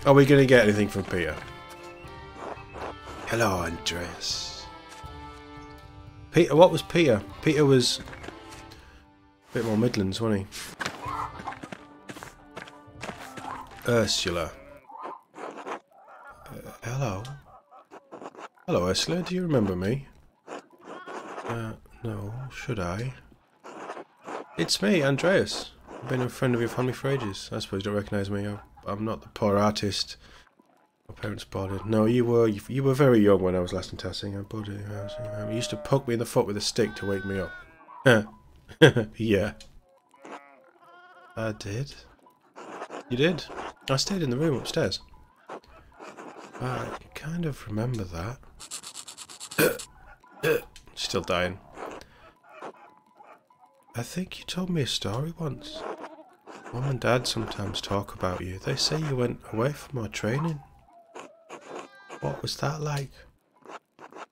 Are we going to get anything from Peter? Hello, Andreas. Peter, what was Peter? Peter was a bit more Midlands, wasn't he? Ursula. Hello. Hello, Ursula. Do you remember me? No. Should I? It's me, Andreas. I've been a friend of your family for ages. I suppose you don't recognise me. I'm not the poor artist my parents bought it. No, you were very young when I was last in Tassing. I bought it. You used to poke me in the foot with a stick to wake me up. Yeah. I did. You did? I stayed in the room upstairs. I kind of remember that. Still dying. I think you told me a story once. Mum and Dad sometimes talk about you. They say you went away for more training. What was that like?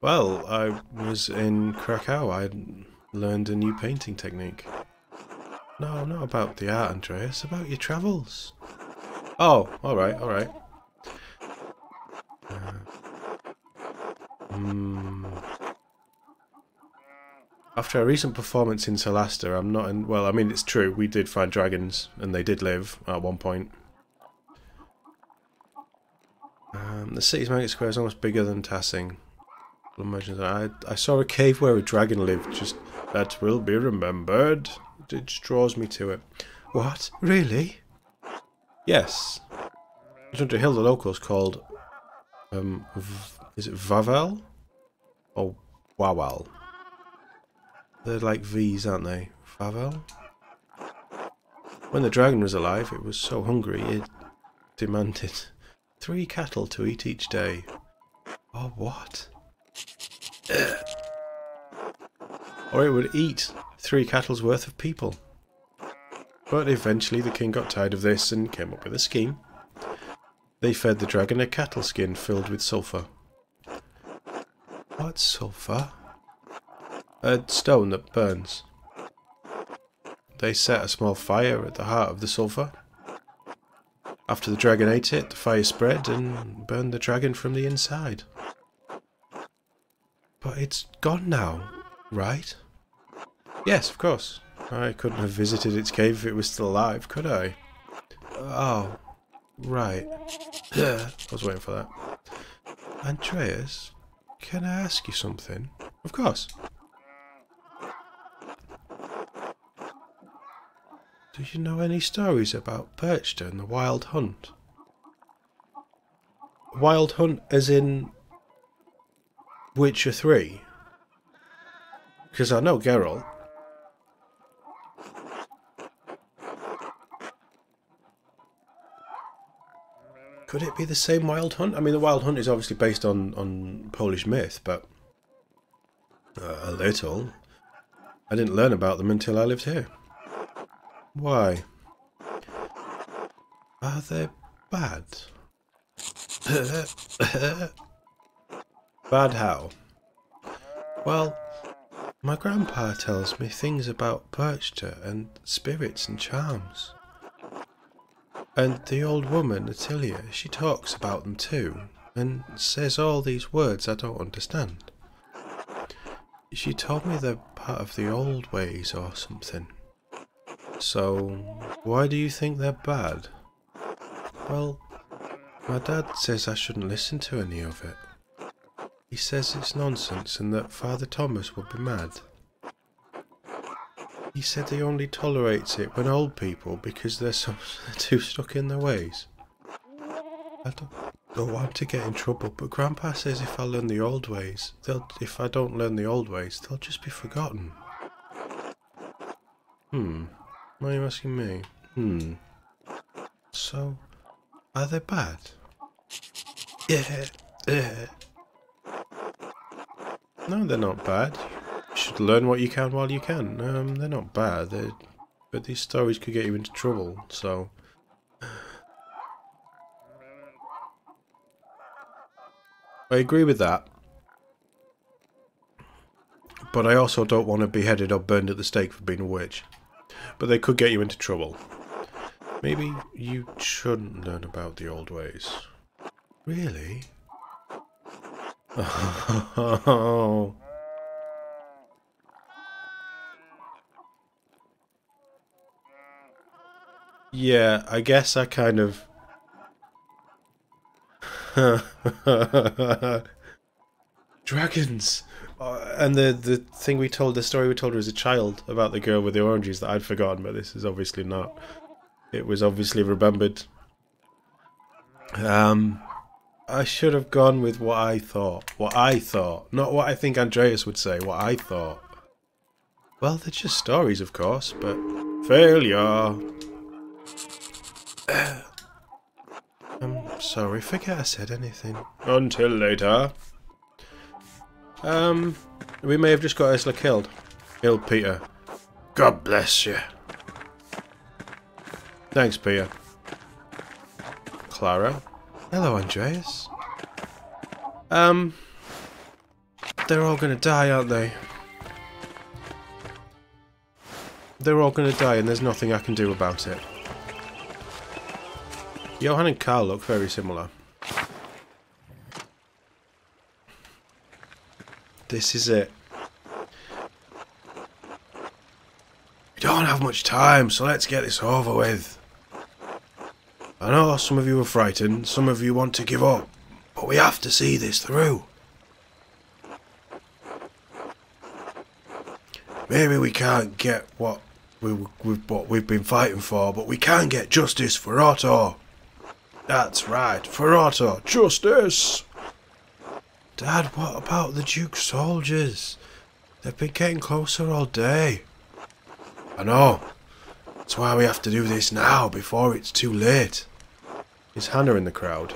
Well, I was in Krakow. I learned a new painting technique. No, not about the art, Andreas. About your travels. Oh, alright, alright. After a recent performance in Solasta, I'm not in... Well, I mean, it's true. We did find dragons, and they did live at one point. The city's market square is almost bigger than Tassing. I saw a cave where a dragon lived. Just that will be remembered. It just draws me to it. What? Really? Yes. Under Hill, the locals called... is it Vavel? Or Wawal? They're like V's, aren't they? Favel? When the dragon was alive, it was so hungry it demanded 3 cattle to eat each day. Oh, what? Or it would eat 3 cattle's worth of people. But eventually the king got tired of this and came up with a scheme. They fed the dragon a cattle skin filled with sulphur. What's sulphur? A stone that burns. They set a small fire at the heart of the sulphur. After the dragon ate it, the fire spread and burned the dragon from the inside. But it's gone now, right? Yes, of course. I couldn't have visited its cave if it was still alive, could I? Oh, right. I was waiting for that. Andreas, can I ask you something? Of course. Do you know any stories about Perchta and the Wild Hunt? Wild Hunt as in Witcher 3? Because I know Geralt. Could it be the same Wild Hunt? I mean, the Wild Hunt is obviously based on Polish myth, but a little. I didn't learn about them until I lived here. Why? Are they bad? Bad how? Well, my grandpa tells me things about Perchta and spirits and charms. And the old woman, Attilia, she talks about them too, and says all these words I don't understand. She told me they're part of the old ways or something. So, why do you think they're bad? Well, my dad says I shouldn't listen to any of it. He says it's nonsense and that Father Thomas would be mad. He said he only tolerates it when old people because they're too stuck in their ways. I don't want to get in trouble, but Grandpa says if I learn the old ways, if I don't learn the old ways, they'll just be forgotten. Why are you asking me? So, are they bad? Yeah. No, they're not bad. You should learn what you can while you can. They're not bad, but these stories could get you into trouble, so... I agree with that. But I also don't want to be beheaded or burned at the stake for being a witch. But they could get you into trouble. Maybe you shouldn't learn about the old ways. Really? Oh. Yeah, I guess I kind of... Dragons! And the thing we told, the story we told her as a child about the girl with the oranges that I'd forgotten, but this is obviously not. It was obviously remembered. I should have gone with what I thought. What I thought. Not what I think Andreas would say, what I thought. Well, they're just stories, of course, but... Failure! I'm sorry, forget I said anything. Until later. We may have just got Ursula killed. Ill Peter. God bless you. Thanks, Peter. Clara. Hello, Andreas. They're all gonna die, aren't they? They're all gonna die and there's nothing I can do about it. Johan and Carl look very similar. This is it. We don't have much time, so let's get this over with. I know some of you are frightened, some of you want to give up, but we have to see this through. Maybe we can't get what we've been fighting for, but we can get justice for Otto. That's right, for Otto, justice! Dad, what about the Duke's soldiers? They've been getting closer all day. I know. That's why we have to do this now, before it's too late. Is Hannah in the crowd?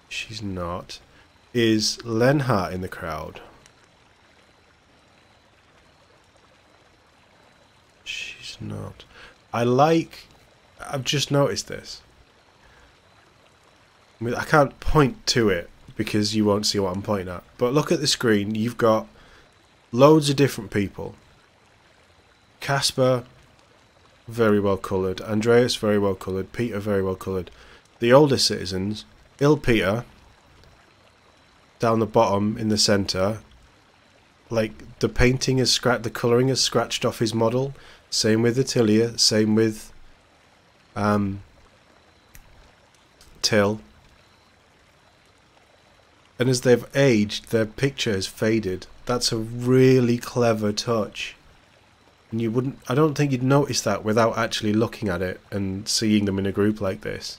She's not. Is Lenhart in the crowd? She's not. I've just noticed this. I mean, I can't point to it because you won't see what I'm pointing at. But look at the screen. You've got loads of different people. Casper, very well coloured. Andreas, very well coloured. Peter, very well coloured. The older citizens, Ill Peter, down the bottom in the centre. Like, the painting is the colouring is scratched off his model. Same with Attilia. Same with Till. And as they've aged, their picture has faded. That's a really clever touch. And I don't think you'd notice that without actually looking at it and seeing them in a group like this.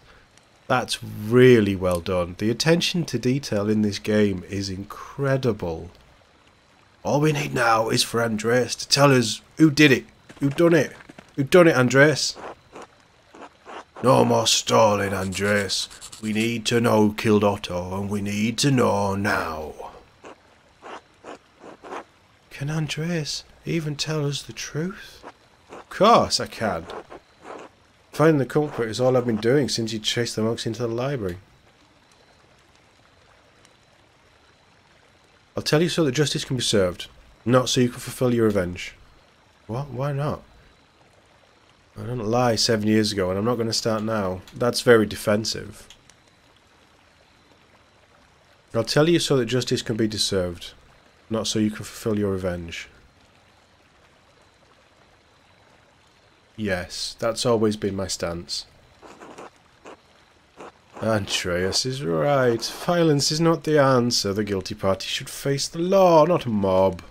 That's really well done. The attention to detail in this game is incredible. All we need now is for Andreas to tell us who did it. Who done it? Who done it, Andreas? No more stalling, Andreas. We need to know who killed Otto, and we need to know now. Can Andreas even tell us the truth? Of course I can. Finding the culprit is all I've been doing since you chased the monks into the library. I'll tell you so that justice can be served, not so you can fulfill your revenge. What? Why not? I didn't lie 7 years ago, and I'm not going to start now. That's very defensive. I'll tell you so that justice can be deserved, not so you can fulfill your revenge. Yes, that's always been my stance. Andreas is right. Violence is not the answer. The guilty party should face the law, not a mob.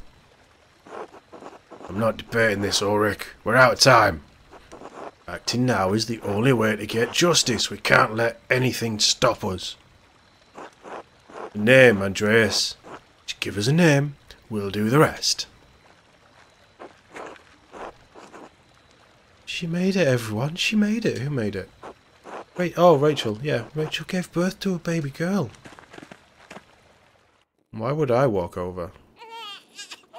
I'm not debating this, Ulrich. We're out of time. Acting now is the only way to get justice. We can't let anything stop us. A name, Andreas. Just give us a name. We'll do the rest. She made it, everyone. She made it. Who made it? Wait, oh, Rachel. Yeah, Rachel gave birth to a baby girl. Why would I walk over?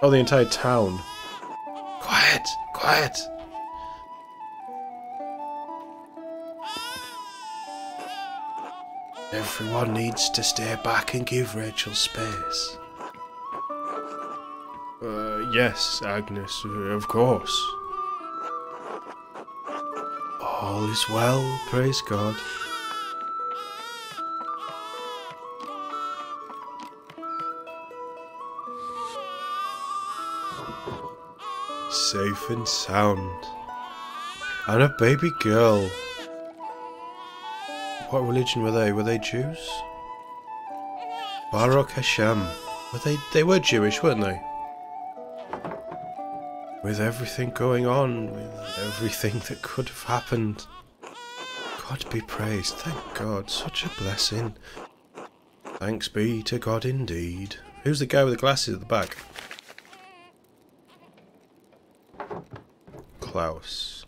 Oh, the entire town. Quiet! Quiet! Everyone needs to stay back and give Rachel space. Yes, Agnes, of course. All is well, praise God. Safe and sound. And a baby girl. What religion were they? Were they Jews? Baruch Hashem. They were Jewish, weren't they? With everything going on, with everything that could have happened. God be praised. Thank God. Such a blessing. Thanks be to God indeed. Who's the guy with the glasses at the back? Klaus.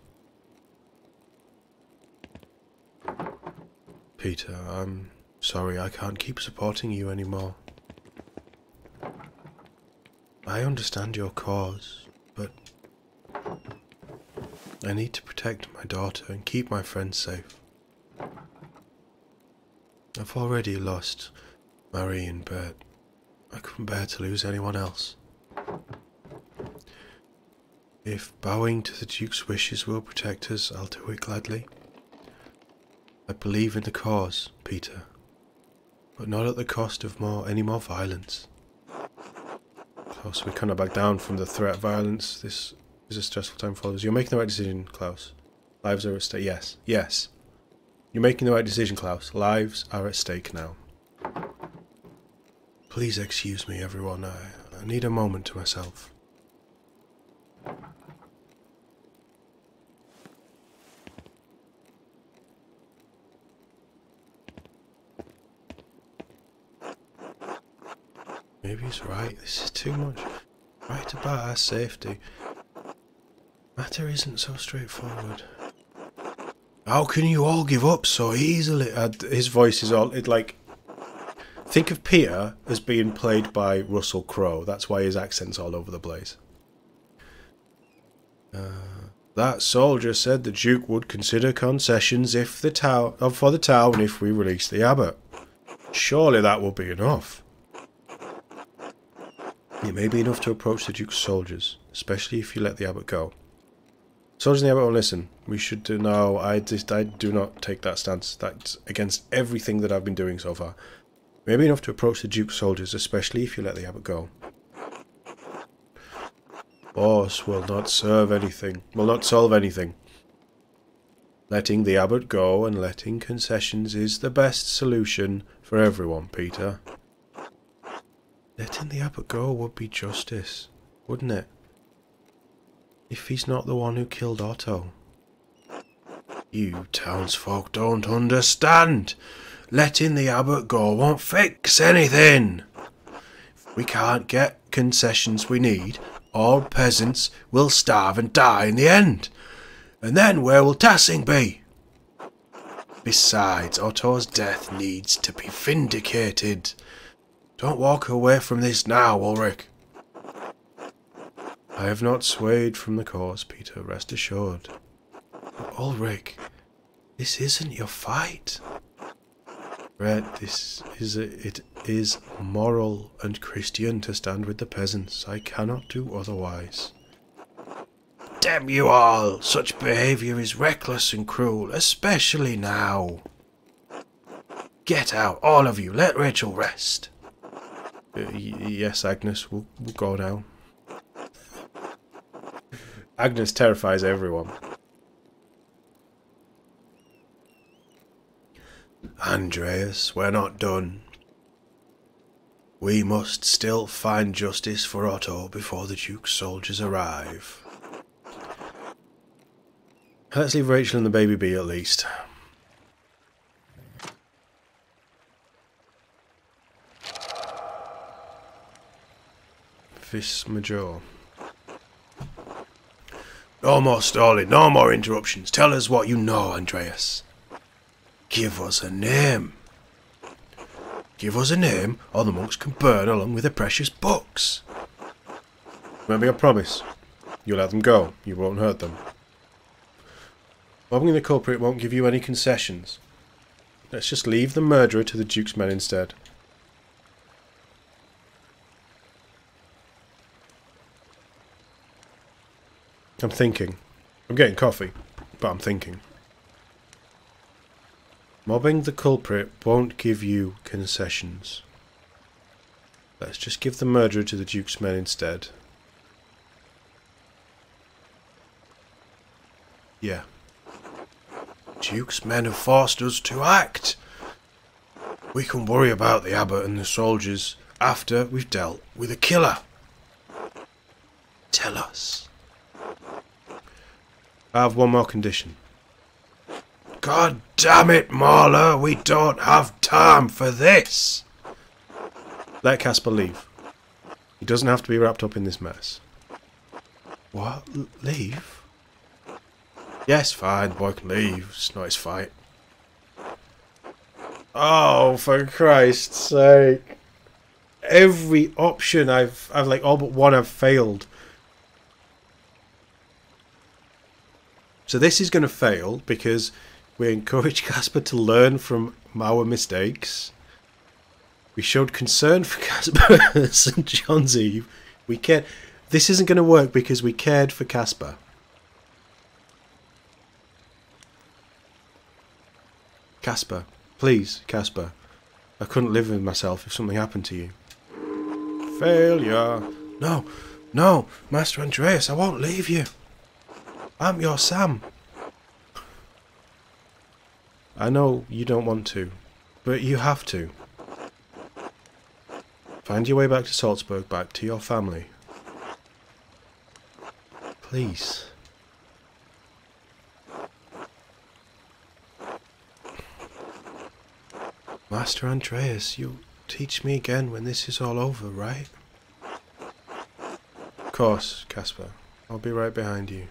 Peter, I'm sorry I can't keep supporting you anymore. I understand your cause, but I need to protect my daughter and keep my friends safe. I've already lost Marie and Bert. I couldn't bear to lose anyone else. If bowing to the Duke's wishes will protect us, I'll do it gladly. I believe in the cause, Peter, but not at the cost of any more violence. Klaus, we cannot back down from the threat of violence. This is a stressful time for us. You're making the right decision, Klaus. Lives are at stake. Yes, yes. You're making the right decision, Klaus. Lives are at stake now. Please excuse me, everyone. I need a moment to myself. Maybe he's right. This is too much. Right about our safety. Matter isn't so straightforward. How can you all give up so easily? His voice is all... Think of Peter as being played by Russell Crowe. That's why his accent's all over the place. That soldier said the Duke would consider concessions for the town if we release the abbot. Surely that will be enough. It may be enough to approach the Duke's soldiers, especially if you let the abbot go. Soldiers in the abbot won't listen. We should do... No, I do not take that stance. That's against everything that I've been doing so far. It may be enough to approach the Duke's soldiers, especially if you let the abbot go. Force will not solve anything. Letting the abbot go and letting concessions is the best solution for everyone, Peter. Letting the abbot go would be justice, wouldn't it? If he's not the one who killed Otto. You townsfolk don't understand. Letting the abbot go won't fix anything. If we can't get concessions we need, all peasants will starve and die in the end. And then where will Tassing be? Besides, Otto's death needs to be vindicated. Don't walk away from this now, Ulrich. I have not swayed from the cause, Peter, rest assured. But Ulrich, this isn't your fight. Red, it is moral and Christian to stand with the peasants. I cannot do otherwise. Damn you all! Such behaviour is reckless and cruel, especially now. Get out, all of you. Let Rachel rest. Yes, Agnes, we'll go now. Agnes terrifies everyone. Andreas, we're not done. We must still find justice for Otto before the Duke's soldiers arrive. Let's leave Rachel and the baby be at least. Vis Major. No more stalling, no more interruptions. Tell us what you know, Andreas. Give us a name. Give us a name, or the monks can burn along with the precious books. Remember your promise. You'll let them go. You won't hurt them. Robbing the culprit won't give you any concessions. Let's just leave the murderer to the Duke's men instead. I'm thinking. I'm getting coffee, but I'm thinking. Mobbing the culprit won't give you concessions. Let's just give the murderer to the Duke's men instead. Yeah. Duke's men have forced us to act. We can worry about the abbot and the soldiers after we've dealt with a killer. Tell us. I have one more condition. God damn it, Marla, we don't have time for this. Let Casper leave. He doesn't have to be wrapped up in this mess. What? Leave? Yes, fine, the boy can leave. It's not his fight. Oh, for Christ's sake. Every option I've like all but one I've failed. So this is going to fail because we encourage Casper to learn from our mistakes. We showed concern for Casper at St. John's Eve. We cared. This isn't going to work because we cared for Casper. Casper. Please, Casper. I couldn't live with myself if something happened to you. Failure. No, no, Master Andreas, I won't leave you. I'm your Sam. I know you don't want to, but you have to. Find your way back to Salzburg, back to your family. Please. Master Andreas, you'll teach me again when this is all over, right? Of course, Casper. I'll be right behind you.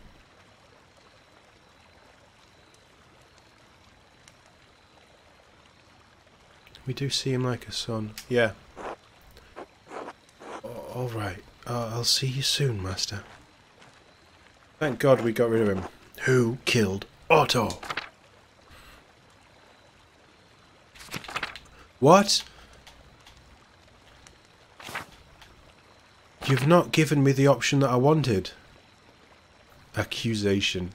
We do see him like a son. Yeah. Alright. I'll see you soon, Master. Thank God we got rid of him. Who killed Otto? What? You've not given me the option that I wanted. Accusation.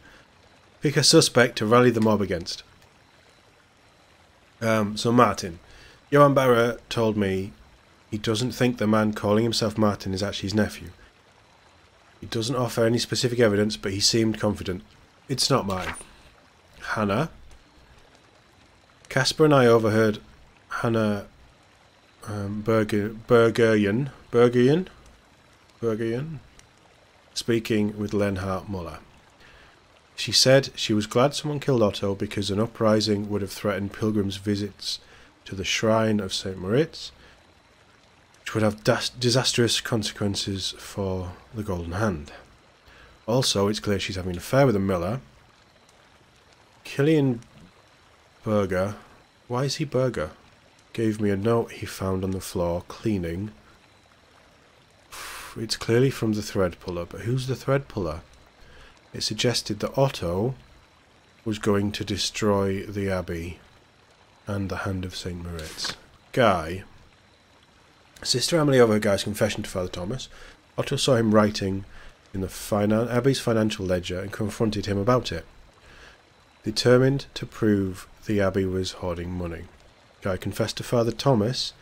Pick a suspect to rally the mob against. So Martin. Johan Barra told me he doesn't think the man calling himself Martin is actually his nephew. He doesn't offer any specific evidence, but he seemed confident. It's not mine. Hannah? Casper and I overheard Hannah Bergerjen speaking with Lenhart Muller. She said she was glad someone killed Otto because an uprising would have threatened pilgrims' visits to the shrine of St. Moritz, which would have disastrous consequences for the Golden Hand. Also, it's clear she's having an affair with a miller. Killian Berger, why is he Berger? Gave me a note he found on the floor, cleaning. It's clearly from the thread puller, but who's the thread puller? It suggested that Otto was going to destroy the abbey and the Hand of St. Moritz. Guy. Sister Emily overheard Guy's confession to Father Thomas. Otto saw him writing in the abbey's financial ledger and confronted him about it. Determined to prove the abbey was hoarding money. Guy confessed to Father Thomas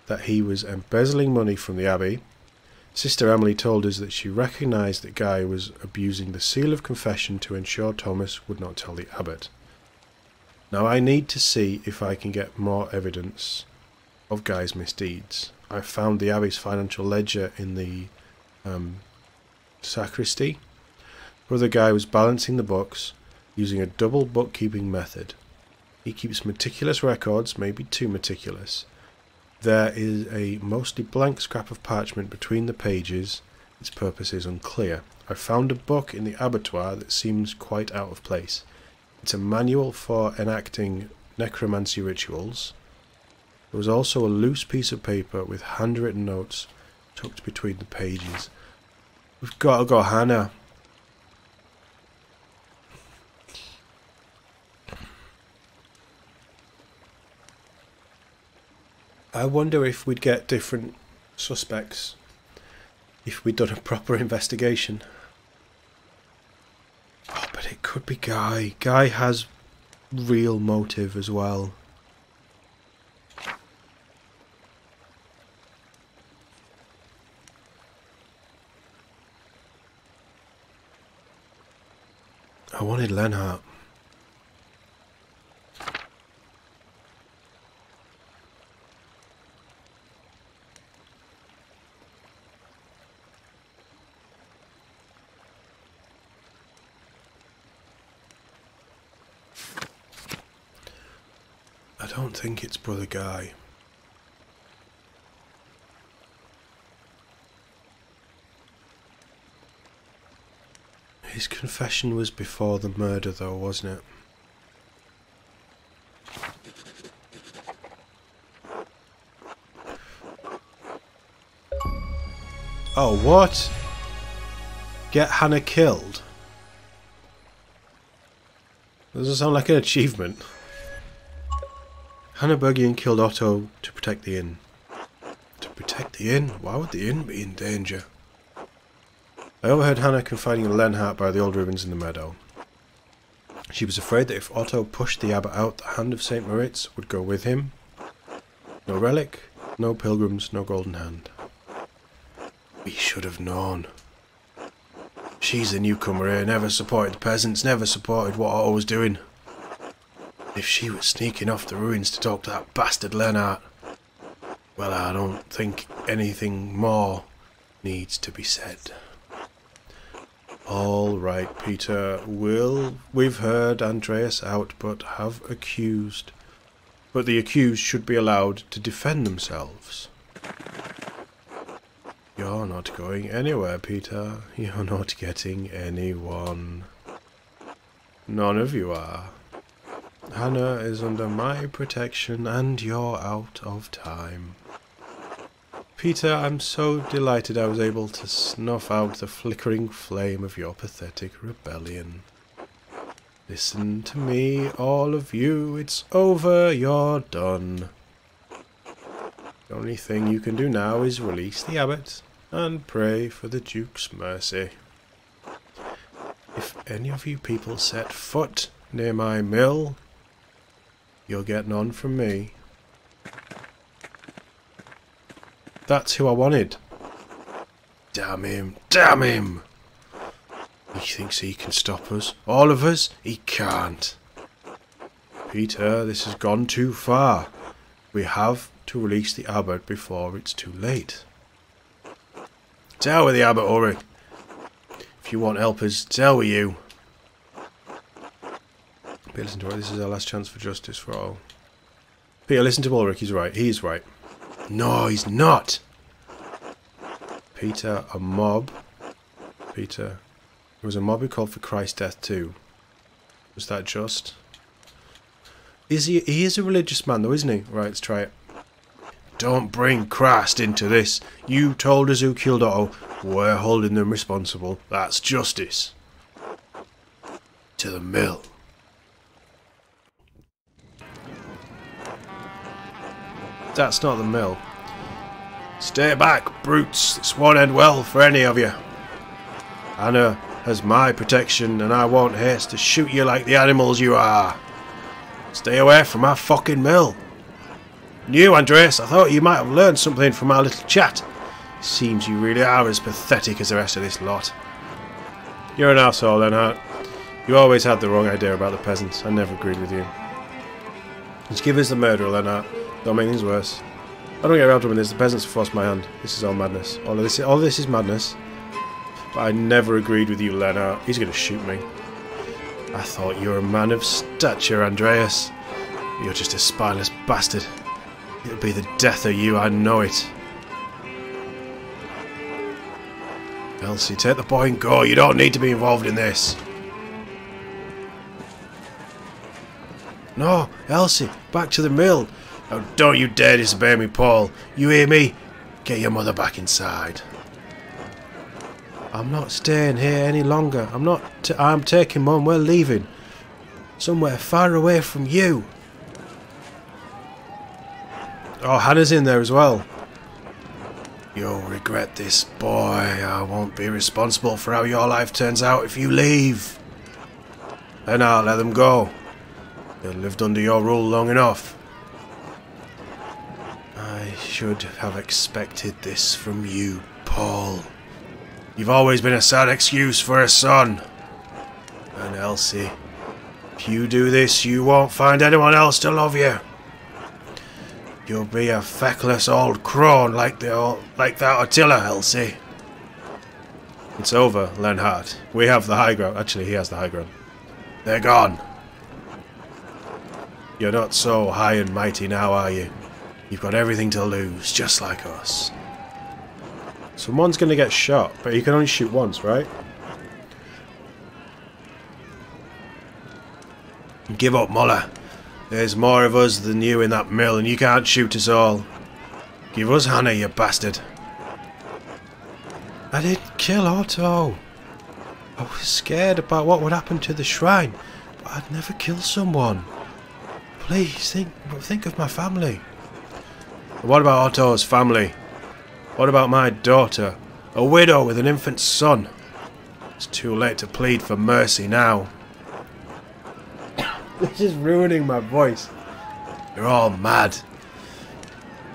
that he was embezzling money from the abbey. Sister Emily told us that she recognised that Guy was abusing the seal of confession to ensure Thomas would not tell the abbot. Now I need to see if I can get more evidence of Guy's misdeeds. I found the abbey's financial ledger in the sacristy. Brother Guy was balancing the books using a double bookkeeping method. He keeps meticulous records, maybe too meticulous. There is a mostly blank scrap of parchment between the pages. Its purpose is unclear. I found a book in the abattoir that seems quite out of place. It's a manual for enacting necromancy rituals. There was also a loose piece of paper with handwritten notes tucked between the pages. We've got to go, Hannah. I wonder if we'd get different suspects if we'd done a proper investigation. Oh, but it could be Guy. Guy has real motive as well. I wanted Lenhart. I don't think it's Brother Guy. His confession was before the murder though, wasn't it? Oh, what? Get Hannah killed? Doesn't sound like an achievement. Hannah Bergian killed Otto to protect the inn. To protect the inn? Why would the inn be in danger? I overheard Hannah confiding in Lenhart by the old ribbons in the meadow. She was afraid that if Otto pushed the abbot out, the hand of St. Moritz would go with him. No relic, no pilgrims, no golden hand. We should have known. She's the newcomer here, never supported the peasants, never supported what Otto was doing. If she was sneaking off the ruins to talk to that bastard Lenhart, well, I don't think anything more needs to be said. All right, Peter. We've heard Andreas out, but have accused. But the accused should be allowed to defend themselves. You're not going anywhere, Peter. You're not getting anyone. None of you are. Hannah is under my protection, and you're out of time. Peter, I'm so delighted I was able to snuff out the flickering flame of your pathetic rebellion. Listen to me, all of you. It's over. You're done. The only thing you can do now is release the abbot and pray for the Duke's mercy. If any of you people set foot near my mill, you'll get none from me. That's who I wanted. Damn him. Damn him! He thinks he can stop us. All of us? He can't. Peter, this has gone too far. We have to release the abbot before it's too late. Tell with the abbot, Ulrich. If you want helpers, tell with you. Peter, listen to it. This is our last chance for justice for all. Peter, listen to Ulrich. He's right. He's right. No, he's not. Peter, a mob. Peter, there was a mob who called for Christ's death too. Was that just? Is he? He is a religious man though, isn't he? Right, let's try it. Don't bring Christ into this. You told us who killed Otto. We're holding them responsible. That's justice. To the mill. That's not the mill. Stay back, brutes. This won't end well for any of you. Hannah has my protection, and I won't haste to shoot you like the animals you are. Stay away from our fucking mill. And you, Andreas, I thought you might have learned something from our little chat. Seems you really are as pathetic as the rest of this lot. You're an arsehole, Lenhart. You always had the wrong idea about the peasants. I never agreed with you. Just give us the murderer, Lenhart. Don't make things worse. I don't get around to this. The peasants have forced my hand. This is all madness. All of this is madness. But I never agreed with you, Lenhart. He's going to shoot me. I thought you were a man of stature, Andreas. You're just a spineless bastard. It'll be the death of you, I know it. Elsie, take the boy and go. You don't need to be involved in this. No, Elsie, back to the mill. Oh, don't you dare disobey me, Paul. You hear me? Get your mother back inside. I'm not staying here any longer. I'm taking Mum. We're leaving. Somewhere far away from you. Oh, Hannah's in there as well. You'll regret this, boy. I won't be responsible for how your life turns out if you leave. Then I'll let them go. They've lived under your rule long enough. I should have expected this from you, Paul. You've always been a sad excuse for a son. Listen, Elsie. If you do this, you won't find anyone else to love you. You'll be a feckless old crone like that Attila, Elsie. It's over, Lenhart. We have the high ground. Actually, he has the high ground. They're gone. You're not so high and mighty now, are you? You've got everything to lose, just like us. Someone's gonna get shot, but you can only shoot once, right? Give up, Muller. There's more of us than you in that mill, and you can't shoot us all. Give us Hannah, you bastard. I didn't kill Otto. I was scared about what would happen to the shrine, but I'd never kill someone. Please, think of my family. What about Otto's family? What about my daughter? A widow with an infant son. It's too late to plead for mercy now. This is ruining my voice. You're all mad.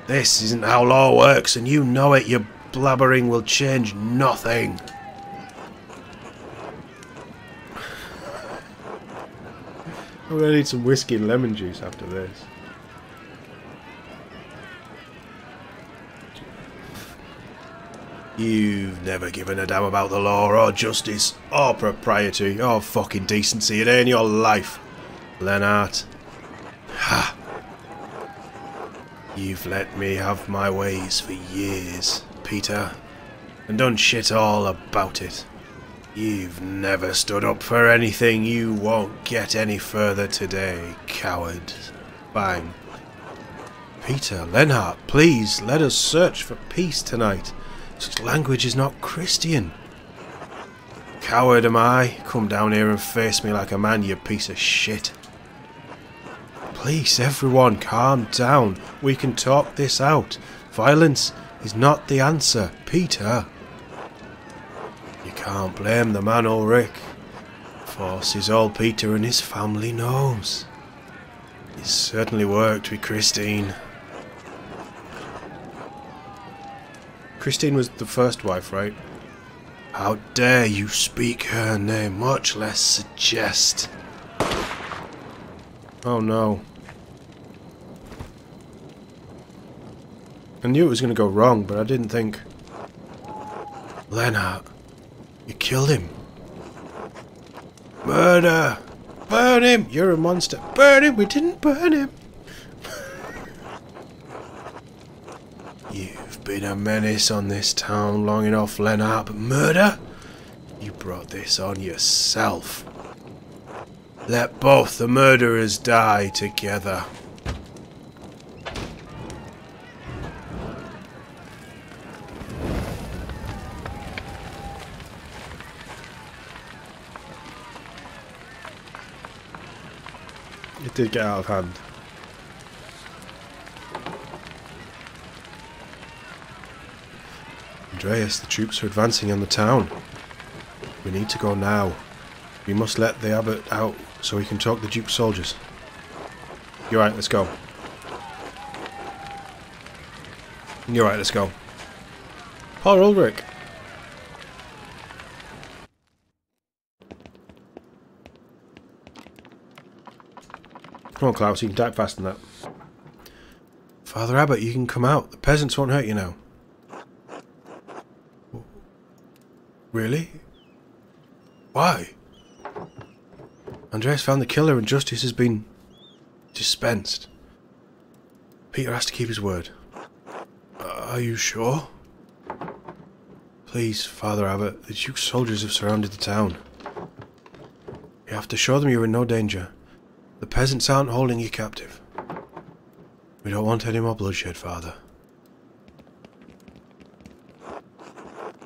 This isn't how law works, and you know it. Your blabbering will change nothing. I'm gonna need some whiskey and lemon juice after this. You've never given a damn about the law or justice or propriety or fucking decency a day in your life, Lennart. Ha! You've let me have my ways for years, Peter, and done shit all about it. You've never stood up for anything. You won't get any further today, coward. Fine. Peter, Lennart, please let us search for peace tonight. Such language is not Christian. Coward am I? Come down here and face me like a man, you piece of shit. Please, everyone, calm down. We can talk this out. Violence is not the answer, Peter. You can't blame the man, Ulrich. Forces all Peter and his family knows. He's certainly worked with Christine. Christine was the first wife, right? How dare you speak her name, much less suggest. Oh no. I knew it was going to go wrong, but I didn't think... Lennart, you killed him. Murder! Burn him! You're a monster. Burn him! We didn't burn him! You've been a menace on this town long enough, Lennart, but murder? You brought this on yourself. Let both the murderers die together. It did get out of hand. Andreas, the troops are advancing on the town. We need to go now. We must let the abbot out so he can talk the Duke's soldiers. You're right, let's go. You're right, let's go. Poor Ulrich. Come on, Klaus, you can type faster than that. Father Abbot, you can come out. The peasants won't hurt you now. Really? Why? Andreas found the killer and justice has been dispensed. Peter has to keep his word. Are you sure? Please, Father Abbot, the Duke's soldiers have surrounded the town. You have to show them you're in no danger. The peasants aren't holding you captive. We don't want any more bloodshed, Father.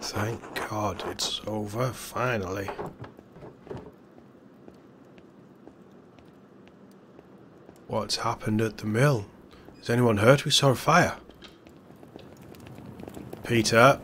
Thank God it's over, finally. What's happened at the mill? Is anyone hurt? We saw a fire. Peter,